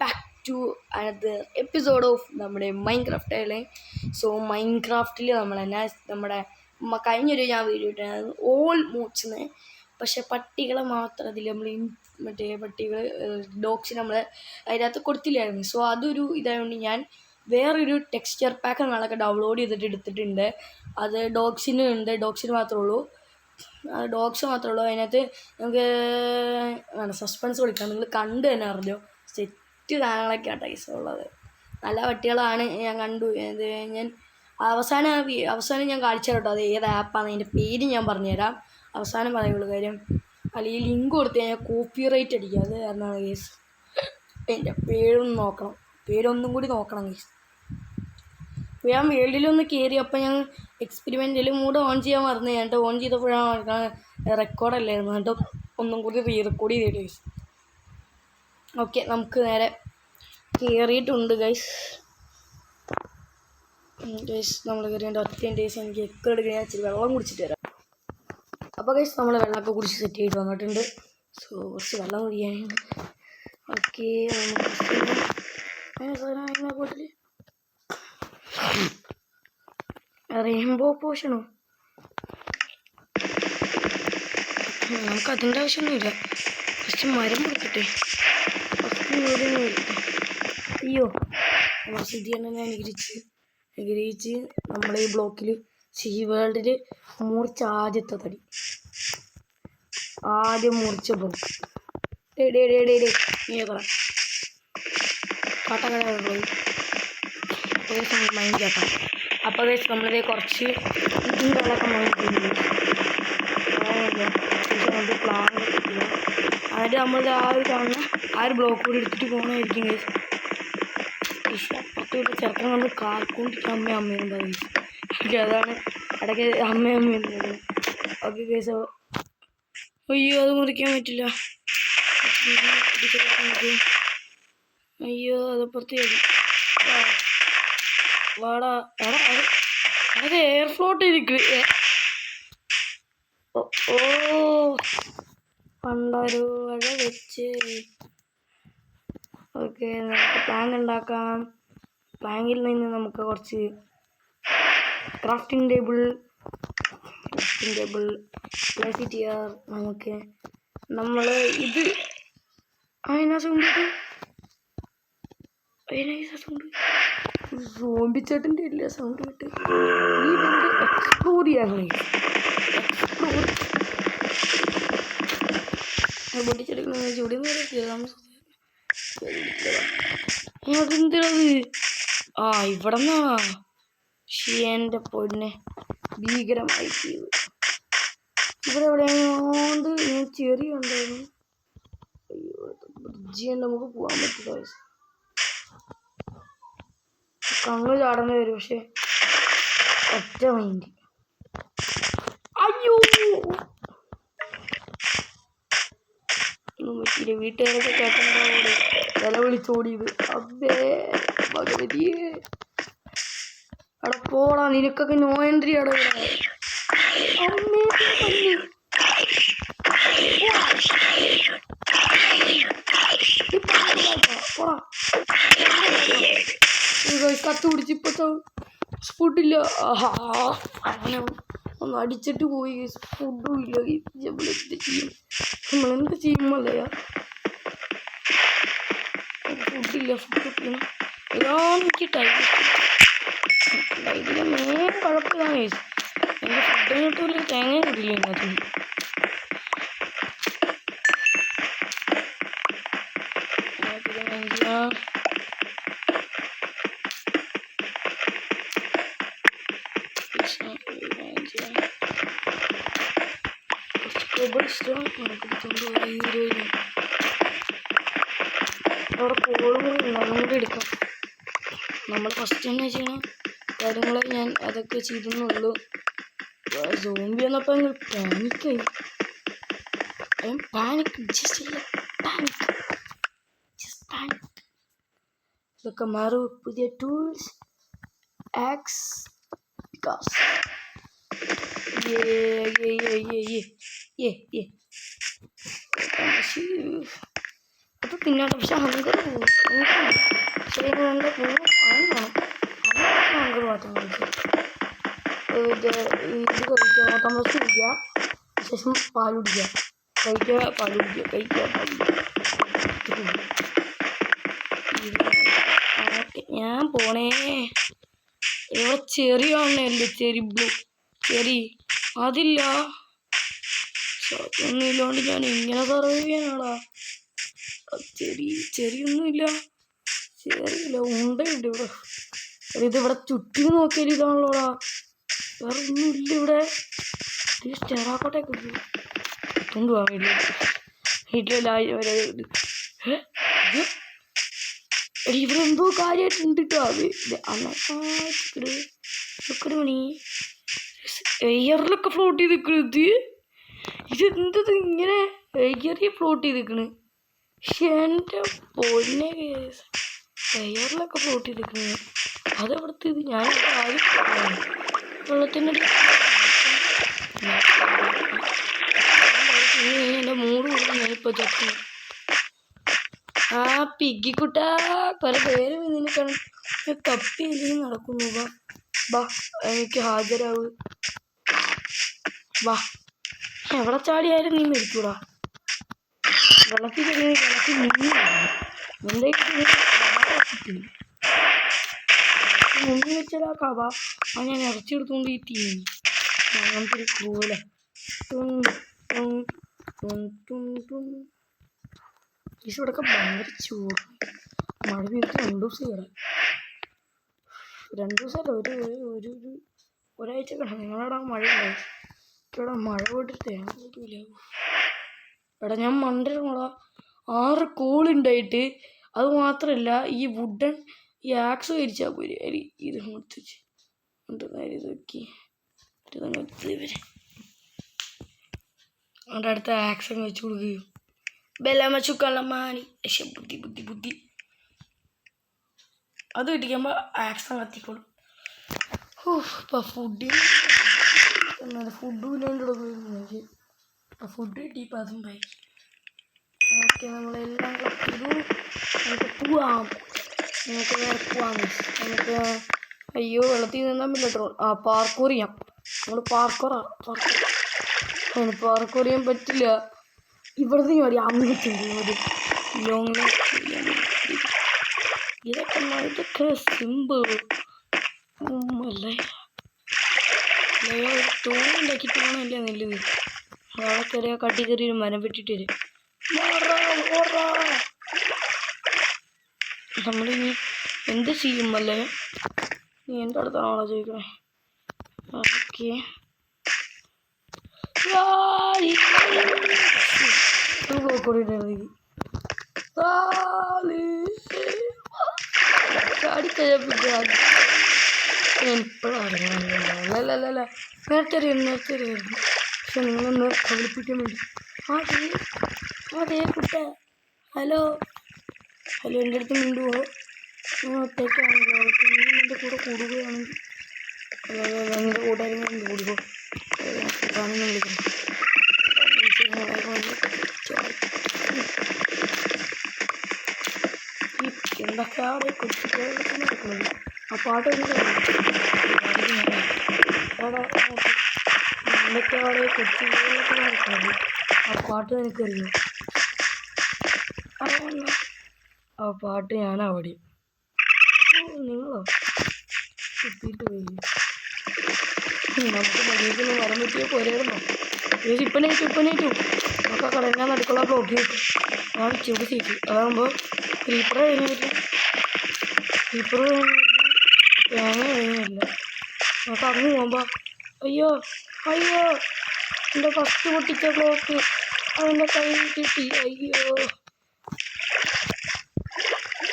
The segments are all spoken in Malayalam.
Back to another episode of നമ്മുടെ മൈൻക്രാഫ്റ്റ് അല്ലേ. സോ മൈൻക്രാഫ്റ്റിൽ നമ്മുടെ കഴിഞ്ഞൊരു ഞാൻ വീഡിയോ ഇട്ടായിരുന്നു ഓൾ മോഡ്സിന്. പക്ഷെ പട്ടികളെ മാത്രം അതിൽ നമ്മൾ പട്ടികൾ ഡോഗ്സിന് നമ്മൾ അതിനകത്ത് കൊടുത്തില്ലായിരുന്നു. സോ അതൊരു ഇതായതുകൊണ്ട് ഞാൻ വേറൊരു ടെക്സ്ചർ പാക്ക് ഞങ്ങളൊക്കെ ഡൗൺലോഡ് ചെയ്തിട്ട് എടുത്തിട്ടുണ്ട്. അത് ഡോഗ്സിന് ഉണ്ട്, ഡോഗ്സിന് മാത്രമേ ഉള്ളൂ, ഡോഗ്സ് മാത്രമേ ഉള്ളൂ. അതിനകത്ത് നമുക്ക് സസ്പെൻസ് കൊടുക്കാം, നിങ്ങൾ കണ്ടു തന്നെ അറിഞ്ഞോ. സെറ്റ് സാധനങ്ങളൊക്കെയാണ് ടൈസ് ഉള്ളത്, നല്ല പട്ടികളാണ്. ഞാൻ കണ്ടു, ഞാൻ അവസാനം ഞാൻ കാണിച്ചു തരാം കേട്ടോ. അത് ഏത് ആപ്പാണ്, അതിൻ്റെ പേര് ഞാൻ പറഞ്ഞുതരാം, അവസാനം പറയുള്ളൂ. കാര്യം അല്ലെങ്കിൽ ലിങ്ക് കൊടുത്ത് കഴിഞ്ഞാൽ കോപ്പി റൈറ്റ് അടിക്കുക, അത് കാരണമാണ് കേസ്. എൻ്റെ പേരൊന്നും കൂടി നോക്കണം കേസ്. ഞാൻ വേൾഡിലൊന്ന് കയറി, അപ്പം ഞാൻ എക്സ്പെരിമെൻറ്റിൽ മൂഡ് ഓൺ ചെയ്യാൻ മറന്നു. എന്നിട്ട് ഓൺ ചെയ്തപ്പോഴാണ് റെക്കോർഡല്ലായിരുന്നു, എന്നിട്ട് ഒന്നും കൂടി റീറെക്കോർഡ് ചെയ്തിട്ട് ഗൈസ്. ഓക്കെ, നമുക്ക് നേരെ കയറിയിട്ടുണ്ട് ഗൈസ്. നമ്മൾ കയറിയിട്ട് ഒറ്റ എനിക്ക് എക്കോ എടുക്കാൻ ഇച്ചിരി വെള്ളം കുടിച്ചിട്ട് വരാം. അപ്പോൾ ഗൈസ് നമ്മൾ വെള്ളമൊക്കെ കുടിച്ച് സെറ്റ് ചെയ്ത് വന്നിട്ടുണ്ട്. സോ കുറച്ച് വെള്ളം കുടിക്കാനാണ്. ഓക്കെ, ബോട്ടിൽ റെയിൻബോ പോഷനോ, നമുക്ക് അതിൻ്റെ ആവശ്യമൊന്നുമില്ല. ഫസ്റ്റ് മരം കൊടുക്കട്ടെ, അയ്യോ സ്ഥിതി തന്നെ ഞാൻ അനുഗ്രഹിച്ച് നമ്മളെ ഈ ബ്ലോക്കിൽ സീ വേൾഡിൽ ആദ്യം മുറിച്ച ബ്ലോക്ക് കാട്ടക്കടയുള്ളൂ മൈൻഡ് കേട്ടോ. അപ്പോൾ നമ്മളിതേ കുറച്ച് ഇതിൻ്റെയൊക്കെ മൈൻഡ് പ്ലാൻ കിട്ടില്ല. എന്നിട്ട് നമ്മൾ ആ ഒരു ബ്ലോക്ക് കൂടി എടുത്തിട്ട് പോകണമായിരിക്കും ഗൈസ്. അപ്പുറത്തോട്ട് ചെറുക്കൻ കൊണ്ട് കാൽക്കൊണ്ടിരിക്കും അമ്മയുണ്ടാവും. അതാണ് ഇടയ്ക്ക് അമ്മയുണ്ടാവും. ഓക്കെ ഗൈസ്, അയ്യോ അത് മുറിക്കാൻ പറ്റില്ല. അയ്യോ അതപ്പുറത്ത് വാടാ അത് എയർ ഫ്ലോട്ട് ചെയ്തിട്ട് പണ്ടൊരു വഴ വെച്ച്. ഓക്കെ, നമുക്ക് പ്ലാൻ ഉണ്ടാക്കാം. പ്ലാങ്കിൽ നിന്ന് നമുക്ക് കുറച്ച് ക്രാഫ്റ്റിംഗ് ടേബിൾ പ്ലേസ് ഇറ്റ് ചെയ്യാം. നമുക്ക് നമ്മൾ ഇത് സൗണ്ട് സോംബിച്ചേട്ടൻ്റെ ഇല്ല സൗണ്ട് കേട്ട് ഈ ബിൽഡ് എക്സ്പ്ലോർ ചെയ്യാൻ പൊട്ടിച്ചെടുക്കുന്ന ചൂടി അതെന്തിനത് ഇവിടെ നിന്നാ എൻ്റെ പൊന്നെ ഭീകരമായി ചെയ്തു. ഇവിടെ എവിടെയാണ്ട് ഞാൻ ചെറിയ ഉണ്ടായിരുന്നു. അയ്യോ ബ്രിഡ്ജ് നമുക്ക് പോകാൻ പറ്റില്ല, കണ്ണ് ചാടേണ്ടി വരും. പക്ഷെ ഒറ്റ മൈൻഡ്. അയ്യോ ഒന്നും പറ്റിയില്ല. വീട്ടുകാരൊക്കെ കേട്ടോടെ വില വിളിച്ചോടിയത്. അതെ ഭഗവതിയെ, അവിടെ പോടാ, നിനക്കൊക്കെ നോ എൻട്രി അവിടെ. കത്ത് പിടിച്ച് ഇപ്പോഴത്തെ ഫുഡില്ല. അങ്ങനെ ഒന്ന് അടിച്ചിട്ട് പോയി, ഫുഡും ഇല്ല. നമ്മളെന്ത് ചെയ്യുമ്പോഴല്ല ഫുഡില്ല. ഫുഡ് ചെയ്യണം. എനിക്ക് ഇതിലെ മെയിൻ കുഴപ്പമിതാണ് എനിക്ക് ഫുഡ് കിട്ടില്ല, തേങ്ങ കിട്ടില്ല അതിന്. അവിടെ കോളും കൂടി ഉണ്ട്, അതും കൂടി എടുക്കാം. നമ്മൾ ഫസ്റ്റ് തന്നെ ചെയ്യണം കാര്യങ്ങൾ. ഞാൻ അതൊക്കെ ചെയ്തെന്നുള്ളൂ. സോംബി വന്നപ്പോൾ പാനിക്കായി. ഇതൊക്കെ മാറും. പുതിയ ടൂൾസ് ആക്സ് പിക്കാസ് അത് തിന്നാട്ടെ. പക്ഷെ ഹങ്കർ ഇവിടെ മൂന്ന് സാധനം വേണം. അങ്ങനെ മാറ്റം കളിക്കും. ഇത് കഴിക്കുക, ഓട്ടം ബസ് കുടിക്കുക, ശേഷം പാൽ കുടിക്കുക, കഴിക്കുക, പാൽ കുടിക്കുക, കഴിക്കുക, പാൽ കുടിക്കുക. ഞാൻ പോണേ. ഇവിടെ ചെറി കാണണല്ലേ, ചെറി ബ്ലൂ ചെറി അതില്ല. ഒന്നും ഇല്ലാണ്ട് ഞാൻ ഇങ്ങനെ സർവൈവ് ചെയ്യാനാടാ. ചെറിയൊന്നുമില്ല, ചെറിയില്ല, ഉണ്ടയുണ്ട് ഇവിടെ. ഇതിവിടെ ചുറ്റി നോക്കിയാൽ ഇതാണല്ലോടാ, വേറെ ഒന്നുമില്ല ഇവിടെ. ടെറാക്കോട്ടൊക്കെ കൊണ്ടുപോകാൻ വേണ്ടി വീട്ടിലെല്ലാവരും ഇവരെന്തോ കാര്യമായിട്ടുണ്ട് കേട്ടോ. അത് മണി എയറിലൊക്കെ ഫ്ലോട്ട് ചെയ്ത് നിൽക്കണത്. ഇതെന്തത് ഇങ്ങനെ എയറിൽ ഫ്ലോട്ട് ചെയ്ത് നിൽക്കണ്. പക്ഷെ എൻ്റെ പൊന്നെ എയറിലൊക്കെ ഫ്ലോട്ട് ചെയ്ത് നിൽക്കണേ. അതെവിടുത്തെ ഇത് ഞാൻ ആരും വെള്ളത്തിൻ്റെ എൻ്റെ മൂട് കൂടി ഞാനിപ്പോൾ ചത്തു. ആ പിഗ്ഗിക്കുട്ട പല പേരും ഇതിനെ കപ്പി ഇതിന് നടക്കുന്നു. ബാ എനിക്ക് ഹാജരാവ്. വാ, എവിടെ ചാടിയാലും നീ മരിക്കൂടാ. വെള്ളത്തിൽ മുങ്ങി മുങ്ങി വെച്ചാൽ കവ ആ ഞാൻ ഇറച്ചെടുത്തോണ്ട് ഈ തീ അങ്ങനത്തെ ഒരു ക്രൂല. ഇവിടെയൊക്കെ ഭയങ്കര ചൂട്. മഴ പെയ്തിട്ട് 2 ദിവസം കയറാം. 2 ദിവസമല്ല, ഒരാഴ്ച കിടന്നു. നിങ്ങളവിടെ മഴ ഉണ്ടായി. ഇവിടെ മഴ പോയിട്ട് തേങ്ങ പോയില്ല. എടാ ഞാൻ മണ്ടനോടാ, 6 കോളുണ്ടായിട്ട്. അത് മാത്രമല്ല, ഈ വുഡൻ ഈ ആക്സ് മേടിച്ചാൽ പോരെ. അരി ഇത് മുത്തിച്ച് ഇത് നോക്കി ഇവരെ അവിടെ അടുത്ത ആക്സ് അങ്ങ് വെച്ച് കൊടുക്കുകയും ബെല്ലമച്ചുക്കള്ളമാനി. പക്ഷെ ബുദ്ധി അത് കിട്ടിക്കുമ്പോൾ ആക്സ് കത്തിക്കോളും. ഇപ്പം ഫുഡും ഇല്ലാണ്ട് ഫുഡ് കിട്ടിയപ്പോൾ അതും പോയി. ഓക്കെ, നമ്മളെല്ലാം നമുക്ക് പോവാം. നമുക്ക് വേറെ പോവാം. നമുക്ക് അയ്യോ വെള്ളത്തിൽ നിന്നാൻ പറ്റില്ല. പാർക്കൂർ ചെയ്യാം. നമ്മൾ പാർക്കൂർ ചെയ്യാൻ പറ്റില്ല. ഇവിടുന്ന് മതി അങ്ങോട്ട് ലോങ്. ഇതൊക്കെ സിമ്പിൾ അല്ലേ. തൂണുണ്ടാക്കിയിട്ട് വേണമല്ലേ നെല്ലുത്. അവിടെ കയറിയ കട്ടി കയറി മരം വെട്ടിട്ട് വരും. നമ്മളിനി എന്ത് ചെയ്യും അല്ലേ? നീ എൻ്റെ അടുത്താണോ ചോദിക്കണേ? ഓക്കെ, ഇപ്പോഴല്ല നേരത്തെ അറിയായിരുന്നു. പക്ഷെ നിങ്ങളൊന്ന് കളിപ്പിക്കാൻ വേണ്ടി. അതേ കുട്ട. ഹലോ എൻ്റെ അടുത്ത് മിണ്ടുവോ? നിങ്ങൾ ഒറ്റയ്ക്കാണല്ലോ. എൻ്റെ കൂടെ കൂടുകയാണെങ്കിൽ നിങ്ങളുടെ കൂട്ടുകാരും കൂടുകയോ കാണുന്ന വിളിക്കണം. എന്തൊക്കെയാണ് കുട്ടികളൊക്കെ നടക്കുന്നത്. ആ പാട്ട് എന്തൊക്കെയാണ് കുട്ടികളൊക്കെ നടക്കുന്നത്. ആ പാട്ട് എനിക്കറിയാം. ആ പാട്ട് ഞാൻ അവിടെ നിങ്ങളോ കുത്തിയിട്ട് പോയി. നമുക്ക് മര്യാദയ്ക്കൊന്ന് വരാൻ പറ്റിയ പോരായിരുന്നോ? ഇപ്പനേറ്റു നമുക്ക് ആ കടഞ്ഞാൽ നടുക്കുള്ള ബ്ലോക്ക് കിട്ടും. ആ ഉച്ചയ്ക്ക് സീറ്റ് അതാകുമ്പോൾ ക്രീപ്പർ കഴിഞ്ഞില്ല. തേങ്ങ കഴിഞ്ഞില്ല. നമുക്ക് അങ്ങ് പോകുമ്പോൾ അയ്യോ എൻ്റെ ഫസ്റ്റ് പൊട്ടിച്ച ബ്ലോക്ക് അവൻ്റെ കയ്യിൽ കിട്ടി. അയ്യോ,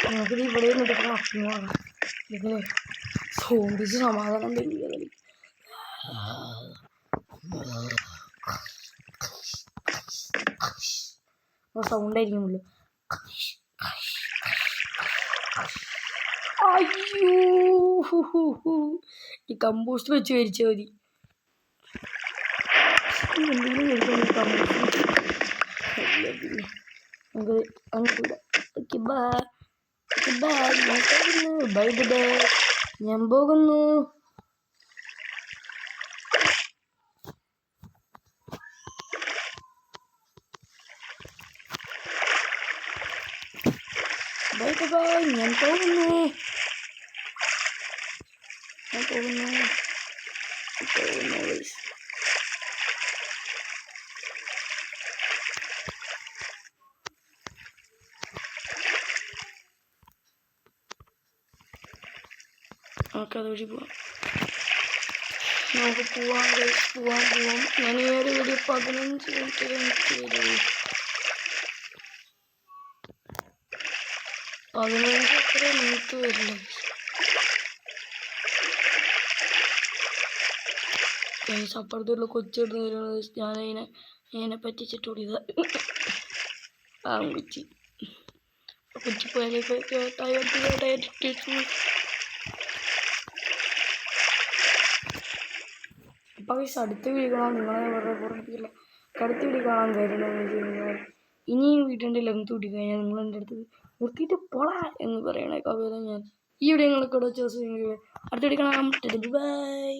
നമുക്കിത് ഇവിടെ നിന്ന് എടുക്കുന്ന അസുഖമാണ്. ഇതിന് സോമ്പിച്ച് സമാധാനം തരിക. സൗണ്ടായിരിക്കുമല്ലോ. അയ്യോ, ഈ കമ്പോസ്റ്റ് വെച്ച് മേടിച്ചാൽ മതി. എന്തെങ്കിലും മേടിക്കാൻ കമ്പോസ്റ്റ് അല്ല. പിന്നെ നമുക്ക് അങ്ങോട്ട് ഓക്കെ ബൈ. ബൈ ബൈ, ഞാൻ പോകുന്നു. ബൈ ബൈ, ഞാൻ പോകുന്നു. നമുക്കത് വഴി പോവാം. നമുക്ക് പോവാം. ഞാൻ ഈ ഒരു വീഡിയോ 15 മിനിറ്റ് വരും. 15 മിനിറ്റ് വരില്ല. അപ്പുറത്തുള്ള കൊച്ചിടുന്ന വരുന്നത് ഞാനെ പറ്റിച്ചിട്ട് ഓടിയത്. ആ കൊച്ചി പോയാലേക്ക് അപ്പം അടുത്ത വീഡിയോ കാണാൻ നിങ്ങളെ പറഞ്ഞിട്ടില്ല. അടുത്ത വീഡിയോ കാണാൻ കയറണമെന്ന് വെച്ച് കഴിഞ്ഞാൽ ഇനിയും വീട്ടിൻ്റെ ലെങ്ത് കൂട്ടി കഴിഞ്ഞാൽ നിങ്ങൾ എൻ്റെ അടുത്ത് നിർത്തിയിട്ട് പോടാ എന്ന് പറയണേ. അപ്പോൾ ഞാൻ ഈ വീഡിയോ നിങ്ങൾക്ക് ഇവിടെ വെച്ച് അടുത്ത വീഡിയോ കാണാം. ബൈ.